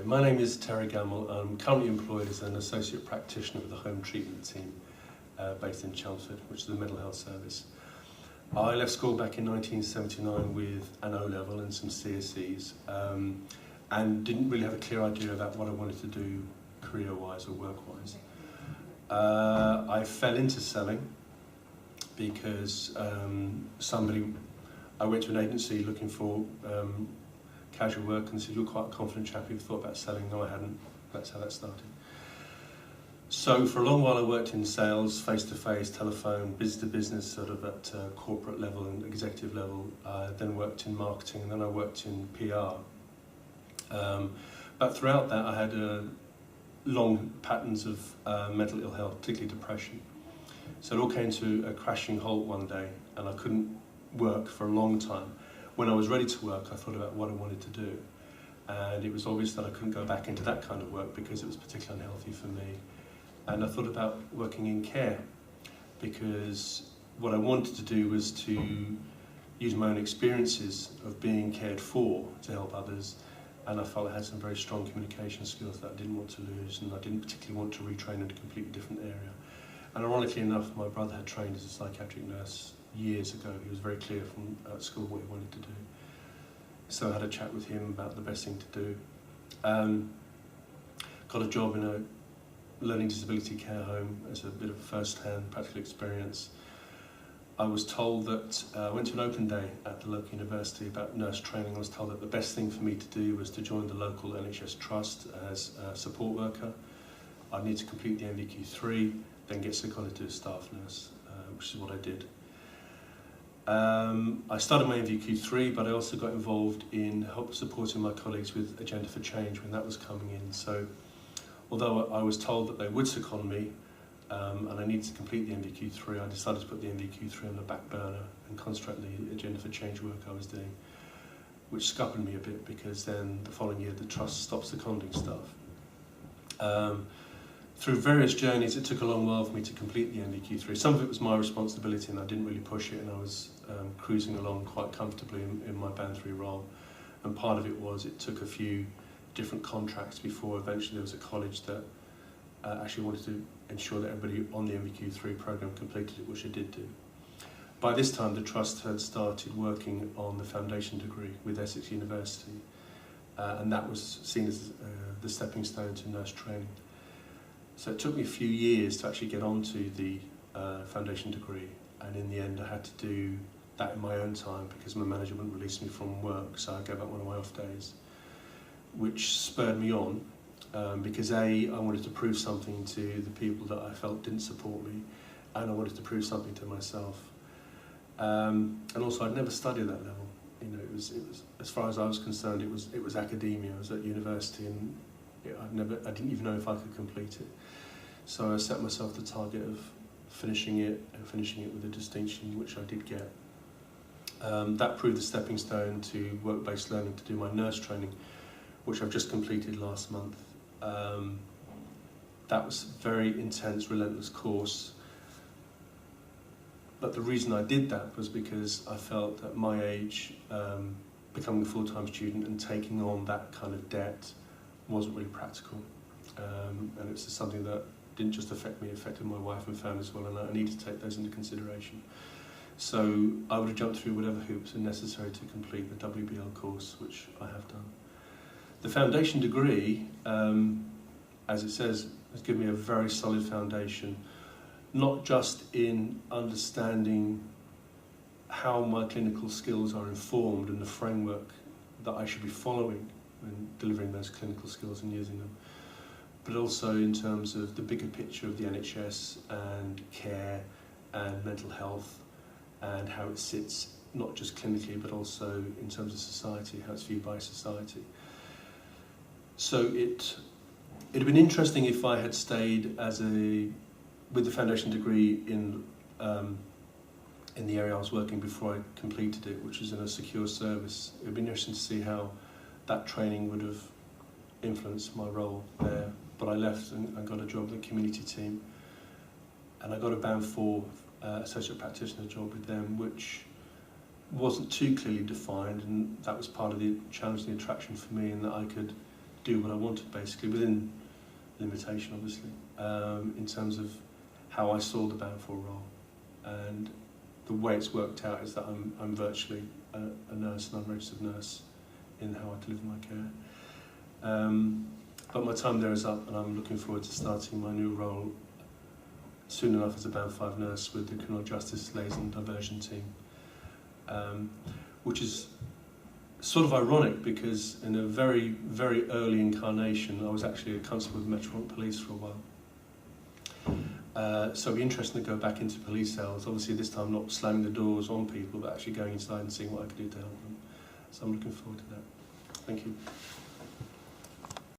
my name is Terry Gamble. I'm currently employed as an associate practitioner with the home treatment team based in Chelmsford, which is the mental health service. I left school back in 1979 with an O-level and some CSEs and didn't really have a clear idea about what I wanted to do career-wise or work-wise. I fell into selling because I went to an agency looking for casual work and said, "You're quite a confident chap, you've thought about selling." No, I hadn't. That's how that started. So for a long while I worked in sales, face-to-face, telephone, business-to-business, sort of at corporate level and executive level. Then worked in marketing, and then I worked in PR. But throughout that I had long patterns of mental ill health, particularly depression. So it all came to a crashing halt one day, and I couldn't work for a long time. When I was ready to work, I thought about what I wanted to do, and it was obvious that I couldn't go back into that kind of work because it was particularly unhealthy for me. And I thought about working in care, because what I wanted to do was to use my own experiences of being cared for to help others, and I felt I had some very strong communication skills that I didn't want to lose, and I didn't particularly want to retrain in a completely different area. And ironically enough, my brother had trained as a psychiatric nurse years ago. He was very clear from school what he wanted to do. So I had a chat with him about the best thing to do. Got a job in a learning disability care home as a bit of a first-hand practical experience. I was told that, I went to an open day at the local university about nurse training. I was told that the best thing for me to do was to join the local NHS trust as a support worker. I'd need to complete the NVQ3, then get seconded to a staff nurse, which is what I did. I started my NVQ3, but I also got involved in help supporting my colleagues with Agenda for Change when that was coming in. So although I was told that they would second me and I needed to complete the NVQ3, I decided to put the NVQ3 on the back burner and concentrate on the Agenda for Change work I was doing, which scuppered me a bit, because then the following year the trust stopped seconding staff. Through various journeys, it took a long while for me to complete the NVQ3. Some of it was my responsibility and I didn't really push it, and I was cruising along quite comfortably in my Band 3 role. And part of it was it took a few different contracts before eventually there was a college that actually wanted to ensure that everybody on the NVQ3 programme completed it, which I did do. By this time, the Trust had started working on the foundation degree with Essex University, and that was seen as the stepping stone to nurse training. So it took me a few years to actually get onto the foundation degree, and in the end I had to do that in my own time because my manager wouldn't release me from work, so I'd go back one of my off days, which spurred me on because I wanted to prove something to the people that I felt didn't support me, and I wanted to prove something to myself. And also I'd never studied at that level. You know, it was as far as I was concerned, it was academia. I was at university, and I didn't even know if I could complete it. So I set myself the target of finishing it, and finishing it with a distinction, which I did get. That proved the stepping stone to work-based learning to do my nurse training, which I've just completed last month. That was a very intense, relentless course. But the reason I did that was because I felt at my age, becoming a full-time student and taking on that kind of debt wasn't really practical, and it's something that didn't just affect me, it affected my wife and family as well, and I needed to take those into consideration. So I would have jumped through whatever hoops are necessary to complete the WBL course, which I have done. The foundation degree, as it says, has given me a very solid foundation, not just in understanding how my clinical skills are informed and the framework that I should be following and delivering those clinical skills and using them, but also in terms of the bigger picture of the NHS and care and mental health and how it sits not just clinically but also in terms of society, how it's viewed by society. So it had been interesting if I had stayed with the foundation degree in the area I was working before I completed it, which was in a secure service. It would be interesting to see how that training would have influenced my role there. But I left and I got a job with the community team, and I got a Band 4 associate practitioner job with them, which wasn't too clearly defined, and that was part of the challenge, the attraction for me, in that I could do what I wanted, basically, within limitation, obviously, in terms of how I saw the Band 4 role. And the way it's worked out is that I'm virtually a nurse, an unregistered nurse, in how I deliver my care. But my time there is up, and I'm looking forward to starting my new role soon enough as a Band 5 nurse with the Criminal Justice Liaison Diversion Team, which is sort of ironic because in a very, very early incarnation I was actually a constable with Metropolitan Police for a while. So it'd be interesting to go back into police cells, obviously this time not slamming the doors on people but actually going inside and seeing what I could do to help them. So I'm looking forward to that. Thank you.